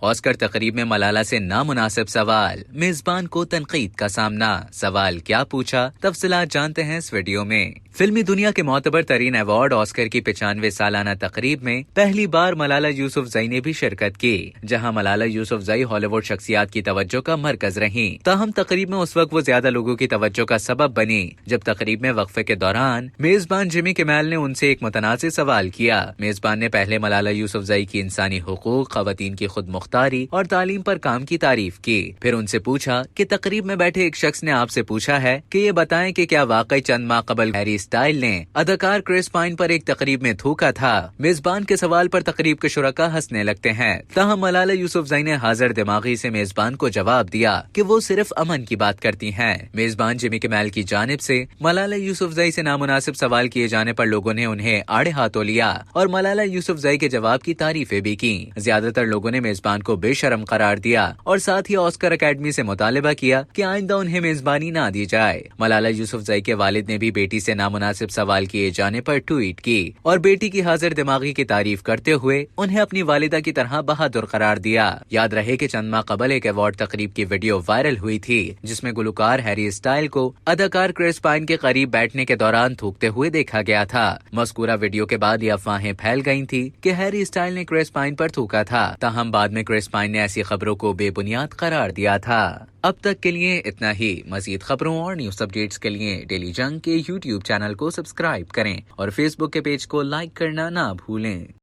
Oscar तकरीब में मलाला से नामुनासिब सवाल, मेजबान को तनकीद का सामना। सवाल क्या पूछा, तफसीलात जानते हैं इस वीडियो में। फिल्मी दुनिया के मोतबर तरीन अवार्ड ऑस्कर की 95 सालाना तकरीब में पहली बार मलाला यूसुफजई ने भी शिरकत की, जहां मलाला यूसुफजई हॉलीवुड शख्सियात की तवज्जो का मरकज रही। ताहम तकरीब में उस वक्त वो ज्यादा लोगों की तवज्जो का सबब बनी जब तकरीब में वक्फे के दौरान मेजबान जिमी किमेल ने उनसे एक मुतनाज़िर सवाल किया। मेजबान ने पहले मलाला यूसुफजई की इंसानी हुकूक, खवातीन की खुद मुख्तारी और तालीम पर काम की तारीफ की। फिर उनसे पूछा कि तकरीब में बैठे एक शख्स ने आपसे पूछा है कि ये बताएं कि क्या वाकई चंद माह कबल हैरी स्टाइल ने अदाकार क्रिस पाइन पर एक तकरीब में थूका था। मेजबान के सवाल पर तकरीब के शुरका हंसने लगते हैं। ताहम मलाला यूसुफजई ने हाजिर दिमागी से मेजबान को जवाब दिया कि वो सिर्फ अमन की बात करती हैं। मेजबान जिमी किमेल की जानिब से मलाला यूसुफजई से नामुनासिब सवाल किए जाने पर लोगों ने उन्हें आड़े हाथों लिया और मलाला यूसुफजई के जवाब की तारीफें भी की। ज्यादातर लोगों ने मेजबान को बेशरम करार दिया और साथ ही ऑस्कर अकेडमी से मुतालिबा किया कि आइंदा उन्हें मेजबानी ना दी जाए। मलाला यूसुफजई के वालिद ने भी बेटी से नामुनासिब सवाल किए जाने पर ट्वीट की और बेटी की हाजिर दिमागी की तारीफ करते हुए उन्हें अपनी वालिदा की तरह बहादुर करार दिया। याद रहे कि चंद माह कबल एक अवार्ड तकरीब की वीडियो वायरल हुई थी, जिसमें गुलकार हैरी स्टाइल को अदाकार क्रिस पाइन के करीब बैठने के दौरान थूकते हुए देखा गया था। मज़कूरा वीडियो के बाद ये अफवाहें फैल गई थी कि हैरी स्टाइल ने क्रिस पाइन पर थूका था। ताहम बाद में क्रिस पाइन ने ऐसी खबरों को बेबुनियाद करार दिया था। अब तक के लिए इतना ही। मजीद खबरों और न्यूज अपडेट्स के लिए डेली जंग के YouTube चैनल को सब्सक्राइब करें और Facebook के पेज को लाइक करना ना भूलें।